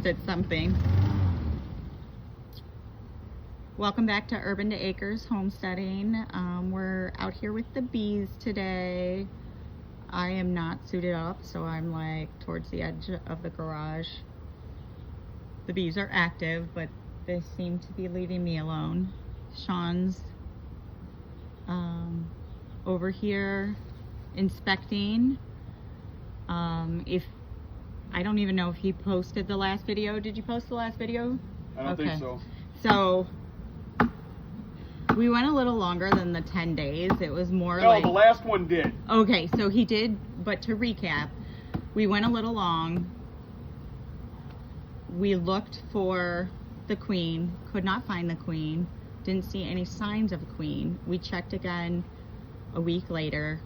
posted something. Welcome back to Urban to Acres Homesteading. We're out here with the bees today. I am not suited up, so I'm like towards the edge of the garage. The bees are active, but they seem to be leaving me alone. Sean's over here inspecting. I don't even know if he posted the last video. Did you post the last video? I don't think so. So we went a little longer than the 10 days. It was more no, like... the last one did. Okay, so he did, but to recap, we went a little long. We looked for the queen, could not find the queen, didn't see any signs of a queen. We checked again a week later,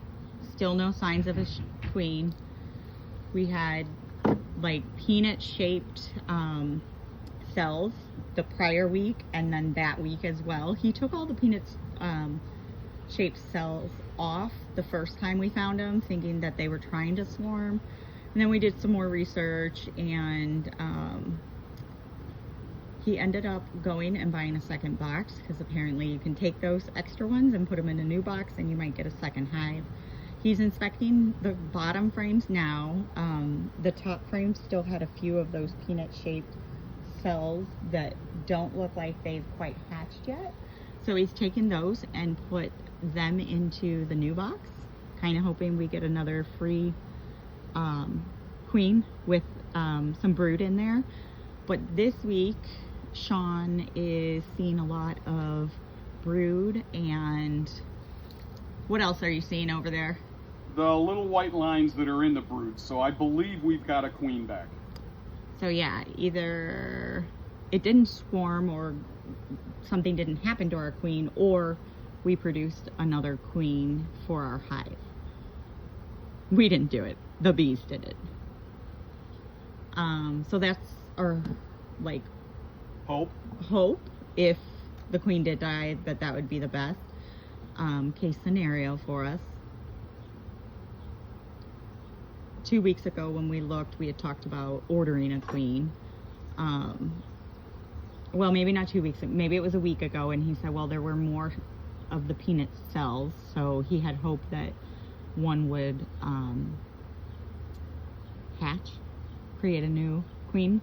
still no signs of a queen. We had like peanut shaped cells the prior week and then that week as well. He took all the peanut shaped cells off the first time we found them, thinking that they were trying to swarm. And then we did some more research, and he ended up going and buying a second box, because apparently you can take those extra ones and put them in a new box and you might get a second hive. He's inspecting the bottom frames now. The top frames still had a few of those peanut shaped cells that don't look like they've quite hatched yet. So he's taken those and put them into the new box, kind of hoping we get another free queen with some brood in there. But this week, Sean is seeing a lot of brood. And what else are you seeing over there? The little white lines that are in the brood. So I believe we've got a queen back. So yeah, either it didn't swarm or something didn't happen to our queen, or we produced another queen for our hive. We didn't do it. The bees did it. So that's our like hope. If the queen did die, that would be the best case scenario for us. 2 weeks ago when we looked, we had talked about ordering a queen. Well, maybe not 2 weeks, maybe it was a week ago, and he said, well, there were more of the peanut cells, so he had hoped that one would hatch, create a new queen.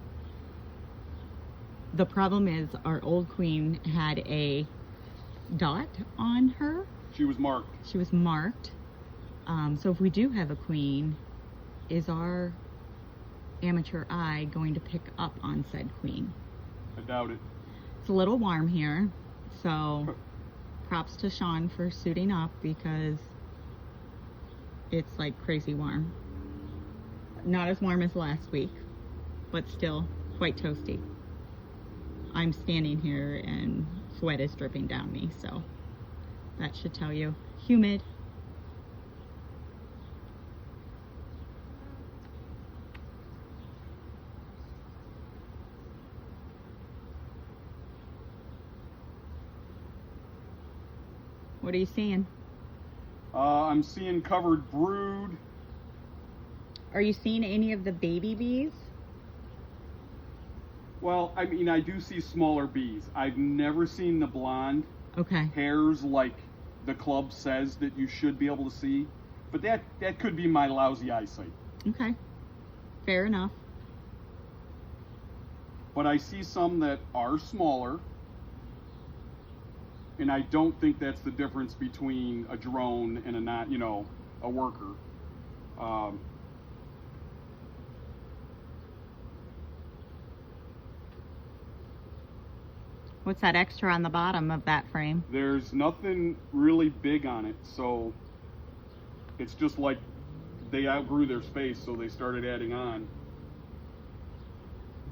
The problem is our old queen had a dot on her. She was marked. She was marked. So if we do have a queen, is our amateur eye going to pick up on said queen? I doubt it. It's a little warm here, so props to Sean for suiting up, because it's like crazy warm. Not as warm as last week, but still quite toasty. I'm standing here and sweat is dripping down me, so that should tell you. Humid. What are you seeing? I'm seeing covered brood. Are you seeing any of the baby bees? Well, I mean, I do see smaller bees. I've never seen the blonde hairs like the club says that you should be able to see. But that could be my lousy eyesight. Okay, fair enough. But I see some that are smaller. And I don't think that's the difference between a drone and a worker. What's that extra on the bottom of that frame? There's nothing really big on it, so it's just like they outgrew their space, so they started adding on.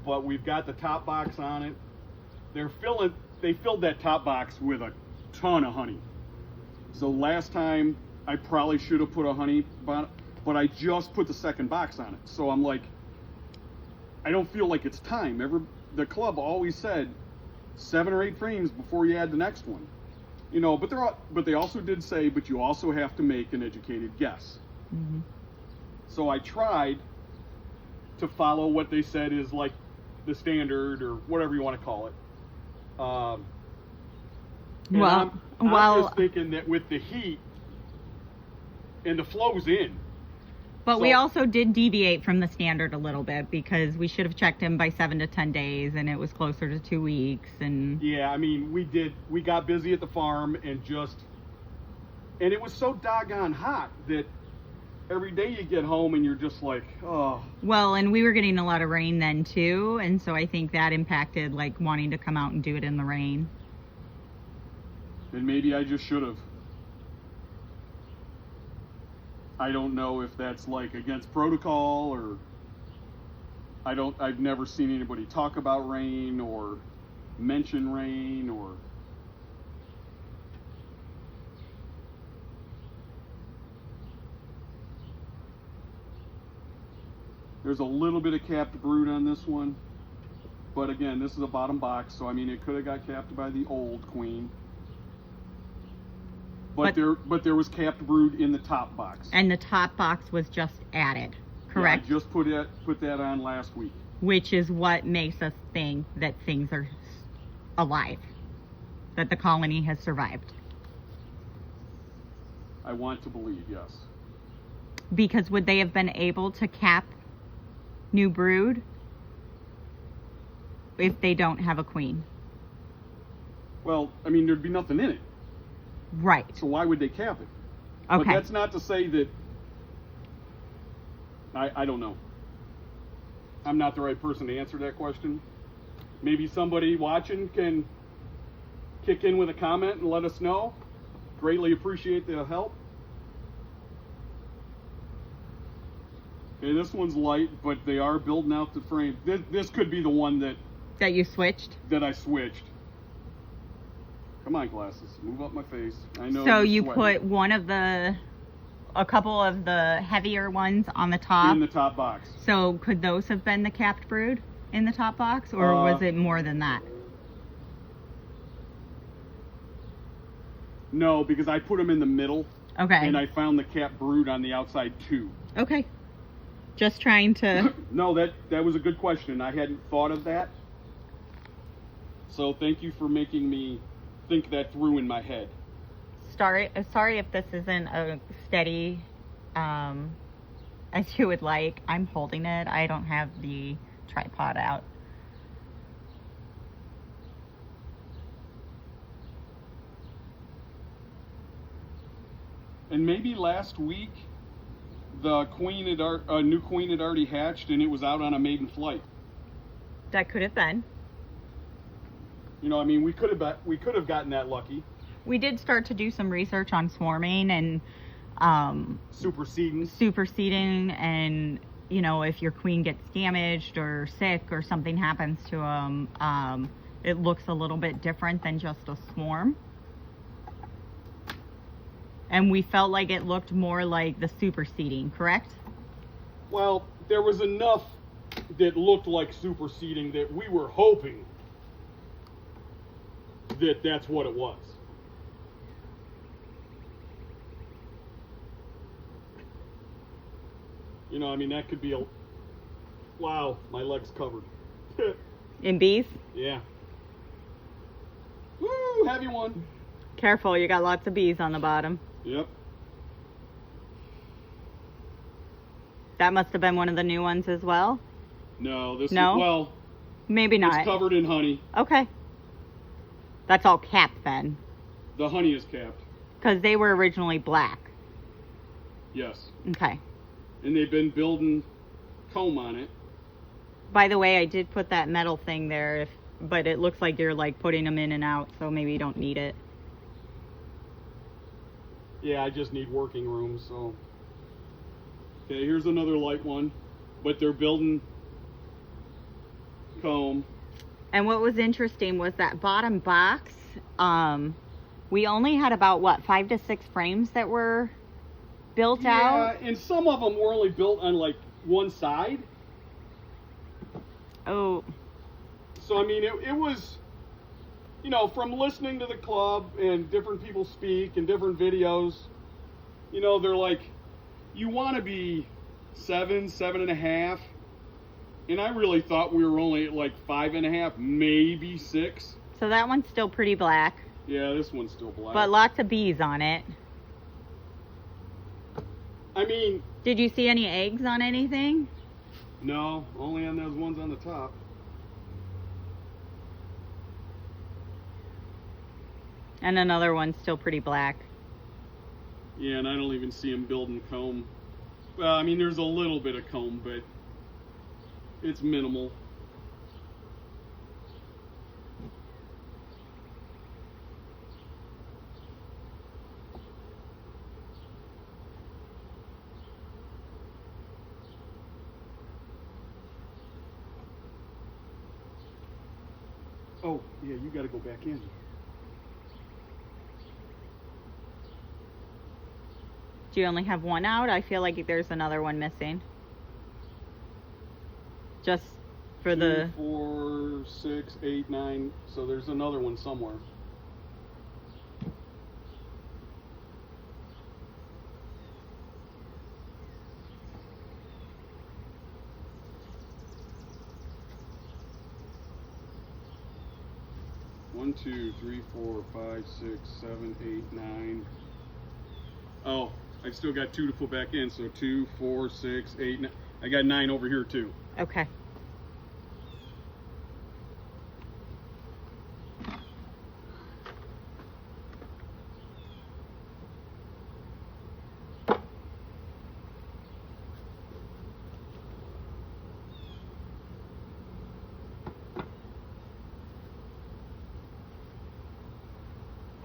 But we've got the top box on it. They filled that top box with a ton of honey. So last time I probably should have put a honey but I just put the second box on it. So I'm like, I don't feel like it's time. The club always said 7 or 8 frames before you add the next one. But they also did say, but you also have to make an educated guess. Mm-hmm. So I tried to follow what they said is like the standard or whatever you want to call it. And Well, I'm just thinking that with the heat and the flow's in. but So- we also did deviate from the standard a little bit because we should have checked him by 7 to 10 days, and it was closer to 2 weeks. And Yeah, I mean, we got busy at the farm and it was so doggone hot that every day you get home and you're just like, oh. well, and we were getting a lot of rain then too, and so I think that impacted like wanting to come out and do it in the rain. And maybe I just should have. I don't know if that's like against protocol or I've never seen anybody talk about rain or mention rain or. There's a little bit of capped brood on this one, but again, this is a bottom box, so I mean it could have got capped by the old queen. But there was capped brood in the top box. And the top box was just added, correct? Yeah, I just put that on last week. Which is what makes us think that things are alive, that the colony has survived. I want to believe, yes. Because would they have been able to cap new brood if they don't have a queen? Well, I mean, there'd be nothing in it. Right. So why would they cap it? Okay. But that's not to say that. I don't know. I'm not the right person to answer that question. Maybe somebody watching can kick in with a comment and let us know. Greatly appreciate the help. Okay, this one's light, but they are building out the frame. This could be the one That you switched? that I switched. Come on, glasses. Move up my face. I know. So you're you sweating. put a couple of the heavier ones on the top. In the top box. So could those have been the capped brood in the top box, or was it more than that? No, because I put them in the middle. Okay. And I found the capped brood on the outside too. Okay. Just trying to. No, that was a good question. I hadn't thought of that. So thank you for making me think that through in my head. Sorry if this isn't a steady as you would like. I'm holding it. I don't have the tripod out. And maybe last week the new queen had already hatched and it was out on a maiden flight. That could have been. You know, I mean, we could have gotten that lucky. We did start to do some research on swarming and superseding, and you know, if your queen gets damaged or sick or something happens to them, it looks a little bit different than just a swarm. And we felt like it looked more like the superseding, correct? Well, there was enough that looked like superseding that we were hoping that that's what it was. You know, I mean, that could be wow, my leg's covered. In bees? Yeah. Woo, heavy one. Careful, you got lots of bees on the bottom. Yep. That must have been one of the new ones as well? No, this No? is, well, Maybe not. it's covered in honey. Okay. That's all capped then. The honey is capped. Because they were originally black. Yes. Okay. And they've been building comb on it. By the way, I did put that metal thing there, but it looks like you're like putting them in and out, so maybe you don't need it. Yeah, I just need working room, so. Okay, here's another light one. But they're building comb. And what was interesting was that bottom box, we only had about, what, 5 to 6 frames that were built out? Yeah, and some of them were only built on like one side. Oh. So, I mean, it was, you know, from listening to the club and different people speak and different videos, you know, they're like, you want to be 7.5. And I really thought we were only at like 5.5, maybe 6. So that one's still pretty black, Yeah, this one's still black. but lots of bees on it. I mean, Did you see any eggs on anything? no, only on those ones on the top. And another one's still pretty black. Yeah, and I don't even see them building comb. Well, I mean, there's a little bit of comb, but it's minimal. Oh, yeah, you gotta go back in. Do you only have one out? I feel like there's another one missing. Just for 2, the... 4, 6, 8, 9. So there's another one somewhere. One, 2, 3, 4, 5, 6, 7, 8, 9. Oh, I've still got 2 to put back in. So 2, 4, 6, 8, 9. I got 9 over here too. Okay.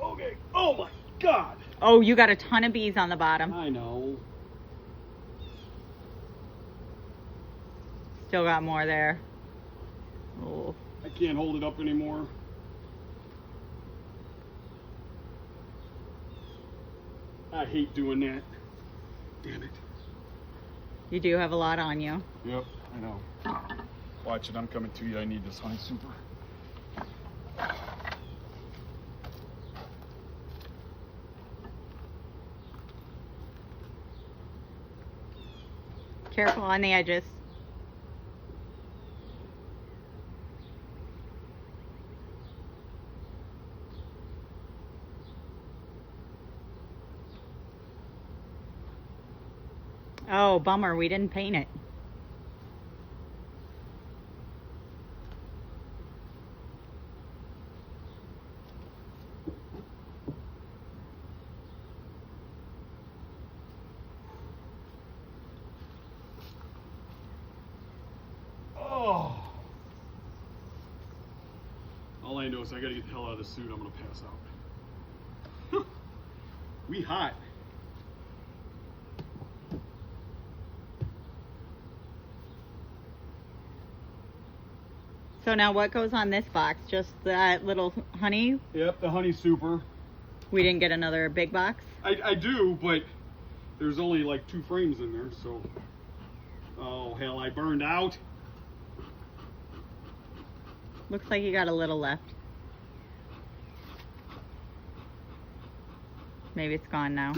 Okay. Oh my God. Oh, you got a ton of bees on the bottom. I know. Still got more there. Oh. I can't hold it up anymore. I hate doing that. Damn it. You do have a lot on you. Yep, I know. Watch it, I'm coming to you. I need this honey super. Careful on the edges. Oh, bummer, we didn't paint it. Oh. All I know is I gotta get the hell out of the suit. I'm gonna pass out. We hot. So now what goes on this box? Just that little honey? Yep, the honey super. We didn't get another big box? I do, but there's only like 2 frames in there, so. Oh, hell, I burned out. Looks like you got a little left. Maybe it's gone now.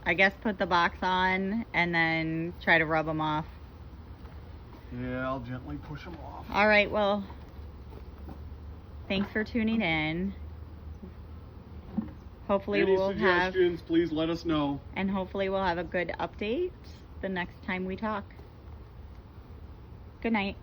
I guess put the box on and then try to rub them off. Yeah, I'll gently push them off. All right, well, thanks for tuning in. Hopefully Any we'll have, suggestions, please let us know. and hopefully we'll have a good update the next time we talk. Good night.